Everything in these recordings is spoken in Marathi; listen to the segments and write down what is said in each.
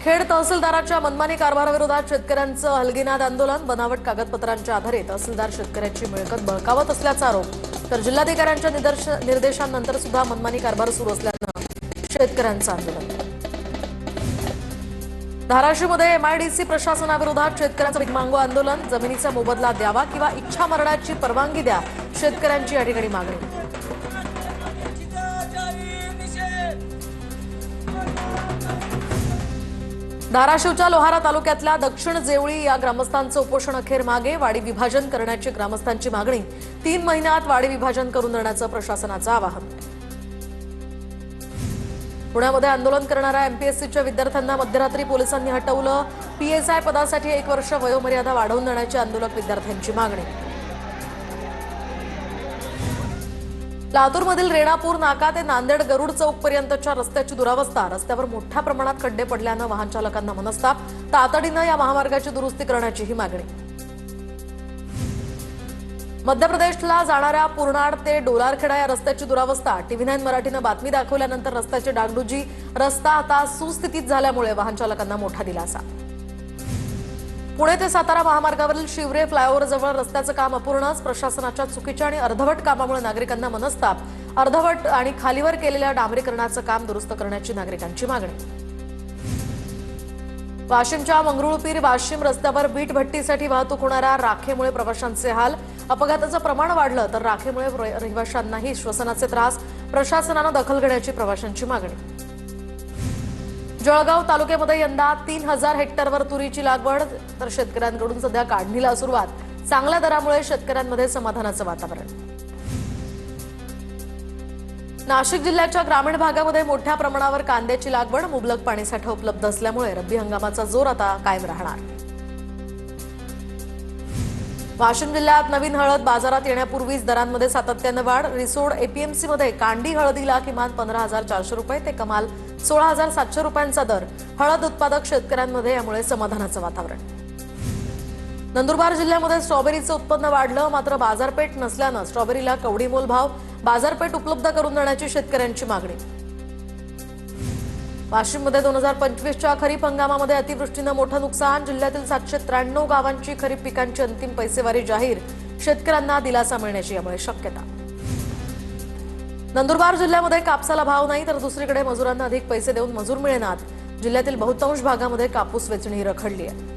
खेड तहसीलदाराच्या मनमानी कारभाराविरोधात शेतकऱ्यांचं हलगीनाद आंदोलन। बनावट कागदपत्रांच्या आधारे तहसीलदार शेतकऱ्याची मिळकत बळकावत असल्याचा आरोप। तर जिल्हाधिकाऱ्यांच्या निर्देशांनंतर सुद्धा मनमानी कारभार सुरू असल्यानं शेतकऱ्यांचं आंदोलन। धाराशिवमध्ये एमआयडीसी प्रशासनाविरोधात शेतकऱ्यांचं भीक मागू आंदोलन। जमिनीचा मोबदला द्यावा किंवा इच्छा मरणाची परवानगी द्या, शेतकऱ्यांची या ठिकाणी मागणी। धाराशिवच्या लोहारा तालुक्यातल्या दक्षिण जेवळी या ग्रामस्थांचं उपोषण अखेर मागे। वाडी विभाजन करण्याची ग्रामस्थांची मागणी। 3 महिन्यात वाडी विभाजन करून देण्याचं प्रशासनाचं आवाहन। पुण्यामध्ये आंदोलन करणाऱ्या एमपीएससीच्या विद्यार्थ्यांना मध्यरात्री पोलिसांनी हटवलं। पीएसआय पदासाठी 1 वर्ष वयोमर्यादा वाढवून देण्याची आंदोलक विद्यार्थ्यांची मागणी। लातूरमधील रेणापूर नाका ते नांदेड गरुड चौक पर्यंतच्या रस्त्याची दुरावस्था। रस्त्यावर मोठ्या प्रमाणात खड्डे पडल्यानं वाहन चालकांना मनस्ताप। तातडीनं या महामार्गाची दुरुस्ती करण्याचीही मागणी। मध्य प्रदेशला जाणाऱ्या पुरनाड ते डोलारखेडा या रस्त्याची दुरावस्था। TV9 मराठीनं बातमी दाखवल्यानंतर रस्त्याची डागडुजी। रस्ता आता सुस्थितीत झाल्यामुळे वाहन चालकांना मोठा दिलासा। पुणे ते सातारा महामार्गावरील शिवरे फ्लायओव्हरजवळ रस्त्याचं काम अपूर्णच। प्रशासनाच्या चुकीच्या आणि अर्धवट कामामुळे नागरिकांना मनस्ताप। अर्धवट आणि खालीवर केलेल्या डांबरीकरणाचं काम दुरुस्त करण्याची नागरिकांची मागणी। वाशिमच्या मंगरुळपीर वाशिम रस्त्यावर वीट भट्टीसाठी वाहतूक होणाऱ्या राखेमुळे प्रवाशांचे हाल। अपघाताचं प्रमाण वाढलं तर राखेमुळे रहिवाशांनाही श्वसनाचे त्रास। प्रशासनानं दखल घेण्याची प्रवाशांची मागणी। जळगाव तालुक्यामध्ये यंदा 3000 हेक्टरवर तुरीची लागवड। तर शेतकऱ्यांकडून सध्या काढणीला सुरुवात। चांगल्या दरामुळे शेतकऱ्यांमध्ये समाधानाचं वातावरण। नाशिक जिल्ह्याच्या ग्रामीण भागामध्ये मोठ्या प्रमाणावर कांद्याची लागवड। मुबलक पाणीसाठा उपलब्ध असल्यामुळे रब्बी हंगामाचा जोर आता कायम राहणार। वाशिम जिल्ह्यात नवीन हळद बाजारात येण्यापूर्वीच दरांमध्ये सातत्यानं वाढ। रिसोड एपीएमसीमध्ये कांडी हळदीला किमान 15,400 रुपये ते कमाल 16,700 रुपयांचा दर। हळद उत्पादक शेतकऱ्यांमध्ये यामुळे समाधानाचं वातावरण। नंदुरबार जिल्ह्यामध्ये स्ट्रॉबेरीचं उत्पन्न वाढलं, मात्र बाजारपेठ नसल्यानं स्ट्रॉबेरीला कवडीमोल भाव। बाजारपेठ उपलब्ध करून देण्याची शेतकऱ्यांची मागणी। वाशिममध्ये 2025च्या खरीप हंगामामध्ये अतिवृष्टीनं मोठं नुकसान। जिल्ह्यातील 793 गावांची खरीप पिकांची अंतिम पैसेवारी जाहीर। शेतकऱ्यांना दिलासा मिळण्याची यामुळे शक्यता। नंदुरबार जिल्ह्यामध्ये कापसाला भाव नाही, तर दुसरीकडे मजुरांना अधिक पैसे देऊन मजूर मिळेनात। जिल्ह्यातील बहुतांश भागामध्ये कापूस वेचणी रखडली आहे।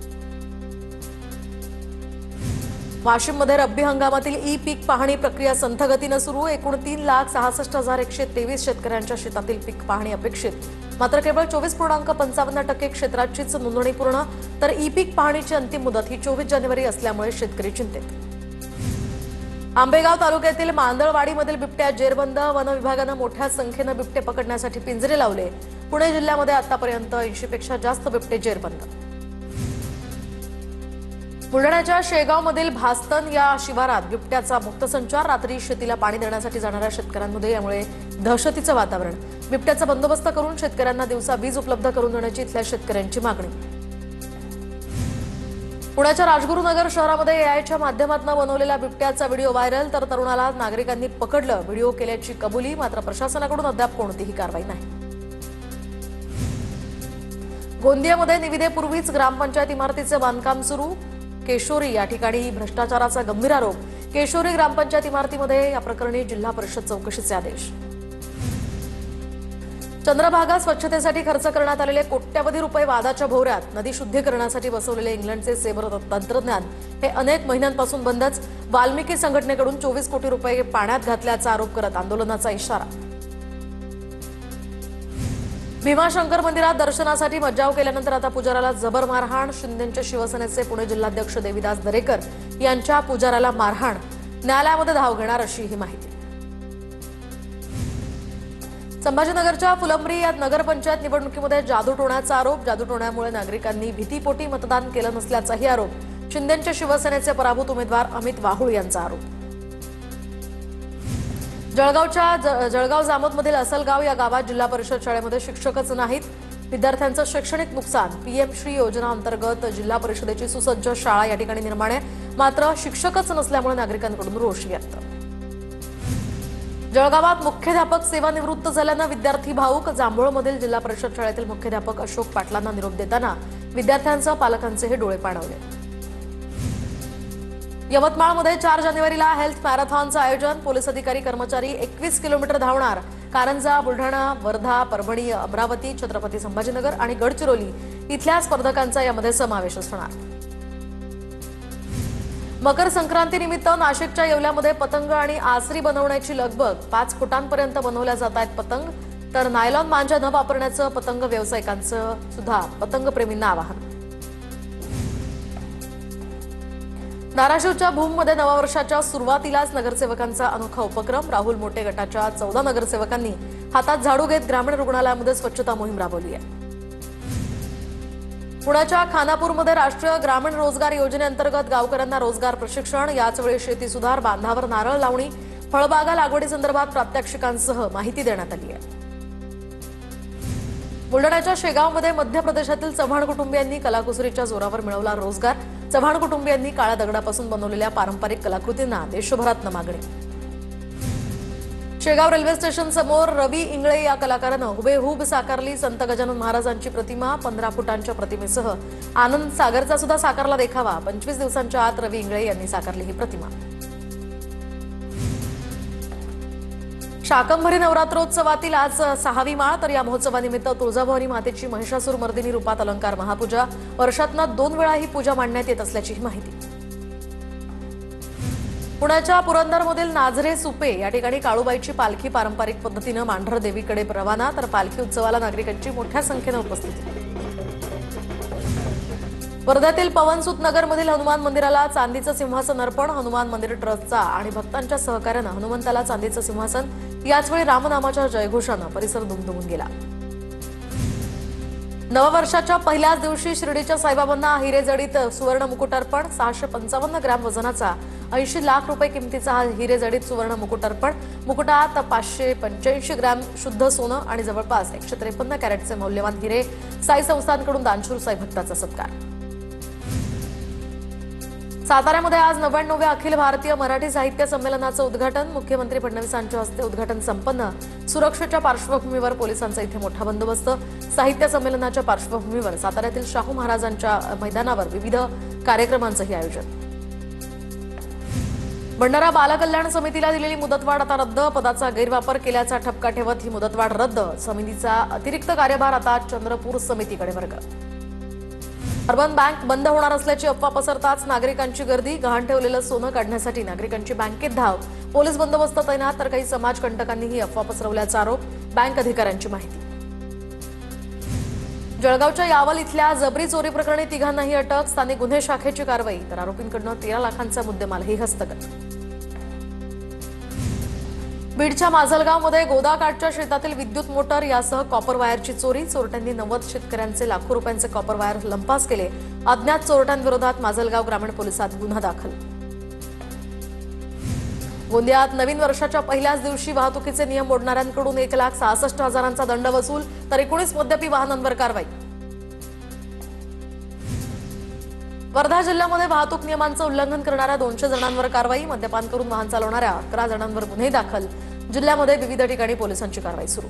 वाशिममध्ये रब्बी हंगामातील ई पीक पाहणी प्रक्रिया संथ गतीनं सुरू। एकूण 3,66,123 शेतकऱ्यांच्या शेतातील पीक पाहणी अपेक्षित, मात्र केवळ 24.55% क्षेत्राचीच नोंदणी पूर्ण। तर ई पीक पाहणीची अंतिम मुदत ही 24 जानेवारी असल्यामुळे शेतकरी चिंतेत। आंबेगाव तालुक्यातील मांदळवाडीमधील बिबट्या जेरबंद। वन विभागानं मोठ्या संख्येनं बिबटे पकडण्यासाठी पिंजरे लावले। पुणे जिल्ह्यामध्ये आतापर्यंत 80 पेक्षा जास्त बिबटे जेरबंद। बुलढाण्याच्या शेगावमधील भास्तन या शिवारात बिबट्याचा मुक्त संचार। रात्री शेतीला पाणी देण्यासाठी जाणाऱ्या शेतकऱ्यांमध्ये यामुळे दहशतीचं वातावरण। बिबट्याचा बंदोबस्त करून शेतकऱ्यांना दिवसा वीज उपलब्ध करून देण्याची इथल्या शेतकऱ्यांची मागणी। पुण्याच्या राजगुरुनगर शहरामध्ये एआयच्या माध्यमातून बनवलेला बिबट्याचा व्हिडिओ व्हायरल। तर तरुणाला नागरिकांनी पकडलं, व्हिडिओ केल्याची कबुली, मात्र प्रशासनाकडून अद्याप कोणतीही कारवाई नाही। गोंदियामध्ये निविदेपूर्वीच ग्रामपंचायत इमारतीचे बांधकाम सुरू। केशोरी या ठिकाणी भ्रष्टाचाराचा गंभीर आरोप। केशोरी ग्रामपंचायत इमारतीमध्ये या प्रकरणी जिल्हा परिषद चौकशीचे आदेश। चंद्रभागा स्वच्छतेसाठी खर्च करण्यात आलेले कोट्यवधी रुपये वादाच्या भोवऱ्यात। नदी शुद्धीकरणासाठी बसवलेले इंग्लंडचे सेबर तंत्रज्ञान हे अनेक महिन्यांपासून बंदच। वाल्मिकी संघटनेकडून 24 कोटी रुपये पाण्यात घातल्याचा आरोप करत आंदोलनाचा इशारा। भीमाशंकर मंदिरात दर्शनासाठी मज्जाव केल्यानंतर आता पुजाराला जबर मारहाण। शिंदेंच्या शिवसेनेचे पुणे जिल्हाध्यक्ष देविदास दरेकर यांच्या पुजाराला मारहाण। न्यायालयामध्ये धाव घेणार अशी ही माहिती। संभाजीनगरच्या फुलंब्री या नगरपंचायत निवडणुकीमध्ये जादूटोण्याचा आरोप। जादूटोण्यामुळे नागरिकांनी भीतीपोटी मतदान केलं नसल्याचाही आरोप। शिंदेंच्या शिवसेनेचे पराभूत उमेदवार अमित वाहुळ यांचा आरोप। जळगाव जामोदमधील असलगाव या गावात जिल्हा परिषद शाळेमध्ये शिक्षकच नाहीत। विद्यार्थ्यांचं शैक्षणिक नुकसान। पीएम श्री योजना अंतर्गत जिल्हा परिषदेची सुसज्ज शाळा या ठिकाणी निर्माण आहे, मात्र शिक्षकच नसल्यामुळे नागरिकांकडून रोष व्यक्त। जळगावात मुख्याध्यापक सेवानिवृत्त झाल्यानं विद्यार्थी भाऊक. जांभूळमधील जिल्हा परिषद शाळेतील मुख्याध्यापक अशोक पाटलांना निरोप देताना विद्यार्थ्यांसह पालकांचेही डोळे पाणावले. यवतमाळमध्ये 4 जानेवारीला हेल्थ मॅरेथॉनचं आयोजन. पोलीस अधिकारी कर्मचारी 21 किलोमीटर धावणार. कारंजा, बुलढाणा, वर्धा, परभणी, अमरावती, छत्रपती संभाजीनगर आणि गडचिरोली इथल्या स्पर्धकांचा यामध्ये समावेश असणार. मकर संक्रांतीनिमित्त नाशिकच्या येवल्यामध्ये पतंग आणि आसरी बनवण्याची लगबग. 5 फुटांपर्यंत बनवल्या जात आहेत पतंग. तर नायलॉन मांजा न वापरण्याचं पतंग व्यावसायिकांचं सुद्धा पतंगप्रेमींना आवाहन. धाराशिवच्या भूममध्ये नववर्षाच्या सुरुवातीलाच नगरसेवकांचा अनोखा उपक्रम. राहुल मोटे गटाच्या 14 नगरसेवकांनी हातात झाडू घेत ग्रामीण रुग्णालयामध्ये स्वच्छता मोहीम राबवली आहे. पुण्याच्या खानापूरमध्ये राष्ट्रीय ग्रामीण रोजगार योजनेअंतर्गत गावकऱ्यांना रोजगार प्रशिक्षण. याचवेळी शेती सुधार, बांधावर नारळ लावणी, फळबागा लागवडीसंदर्भात प्रात्यक्षिकांसह माहिती देण्यात आली आहे. बुलढाण्याच्या शेगावमध्ये मध्य प्रदेशातील चव्हाण कुटुंबियांनी कलाकुसरीच्या जोरावर मिळवला रोजगार. चव्हाण कुटुंबियांनी काळ्या दगडापासून बनवलेल्या पारंपरिक कलाकृतींना देशभरात मागणी. शेगाव रेल्वे स्टेशन समोर रवी इंगळे या कलाकारानं हुबेहूब साकारली संत गजानन महाराजांची प्रतिमा. 15 फुटांच्या प्रतिमेसह आनंद सागरचा सुद्धा साकारला देखावा. 25 दिवसांच्या आत रवी इंगळे यांनी साकारली ही प्रतिमा. शाकंभरी नवरात्रोत्सवातील आज 6वी माळ. तर या महोत्सवानिमित्त तुळजाभवानी मातेची महिषासूर मर्दिनी रूपात अलंकार महापूजा. वर्षातनं 2 वेळा ही पूजा मांडण्यात येत असल्याची माहिती. पुण्याच्या पुरंदरमधील नाझरे सुपे या ठिकाणी काळूबाईची पालखी पारंपरिक पद्धतीनं मांढर देवीकडे रवाना. तर पालखी उत्सवाला नागरिकांची मोठ्या संख्येनं उपस्थिती. वर्ध्यातील पवनसूत नगरमधील हनुमान मंदिराला चांदीचं सिंहासन अर्पण. हनुमान मंदिर ट्रस्टचा आणि भक्तांच्या सहकार्यानं हनुमंताला चांदीचं सिंहासन. याचवेळी रामनामाच्या जयघोषानं परिसर दुमदुमून गेला. नववर्षाच्या पहिल्याच दिवशी शिर्डीच्या साईबाबांना हिरेजडीत सुवर्ण मुकुट अर्पण. 655 ग्रॅम वजनाचा 80 लाख रुपये किमतीचा हा हिरेजडीत सुवर्ण मुकुट अर्पण. मुकुटात 585 ग्रॅम शुद्ध सोनं आणि जवळपास 153 कॅरेटचे मौल्यवान हिरे. साई संस्थांकडून दानशूर साई भक्ताचा सत्कार. साताऱ्यामध्ये आज 99व्या अखिल भारतीय मराठी साहित्य संमेलनाचं उद्घाटन. मुख्यमंत्री फडणवीसांच्या हस्ते उद्घाटन संपन्न. सुरक्षेच्या पार्श्वभूमीवर पोलिसांचा इथे मोठा बंदोबस्त. साहित्य संमेलनाच्या पार्श्वभूमीवर साताऱ्यातील शाहू महाराजांच्या मैदानावर विविध कार्यक्रमांचंही आयोजन. भंडारा बालकल्याण समितीला दिलेली मुदतवाढ आता रद्द. पदाचा गैरवापर केल्याचा ठपका ठेवत ही मुदतवाढ रद्द. समितीचा अतिरिक्त कार्यभार आता चंद्रपूर समितीकडे वर्ग. अर्बन बँक बंद होणार असल्याची अफवा पसरताच नागरिकांची गर्दी. गहाण ठेवलेलं सोनं काढण्यासाठी नागरिकांची बँकेत धाव. पोलीस बंदोबस्त तैनात. तर काही समाजकंटकांनी ही अफवा पसरवल्याचा आरोप. बँक अधिकाऱ्यांची माहिती. जळगावच्या यावल इथल्या जबरी चोरी प्रकरणी 3घांनाही अटक. स्थानिक गुन्हे शाखेची कारवाई. तर आरोपींकडून 13 लाखांचा मुद्देमालही हस्तगत. बीडच्या माजलगावमध्ये गोदाकाठच्या शेतातील विद्युत मोटर यासह कॉपर वायरची चोरी. चोरट्यांनी 90 शेतकऱ्यांचे लाखो रुपयांचे कॉपर वायर लंपास केले. अज्ञात चोरट्यांविरोधात माजलगाव ग्रामीण पोलिसात गुन्हा दाखल. गोंदियात नवीन वर्षाच्या पहिल्याच दिवशी वाहतुकीचे नियम मोडणाऱ्यांकडून 1,66,000चा दंड वसूल. तर 19 मद्यपी वाहनांवर कारवाई. वर्धा जिल्ह्यामध्ये वाहतूक नियमांचं उल्लंघन करणाऱ्या 200 जणांवर कारवाई. मद्यपान करून वाहन चालवणाऱ्या 11 जणांवर गुन्हे दाखल. जिल्ह्यामध्ये विविध ठिकाणी पोलिसांची कारवाई सुरू.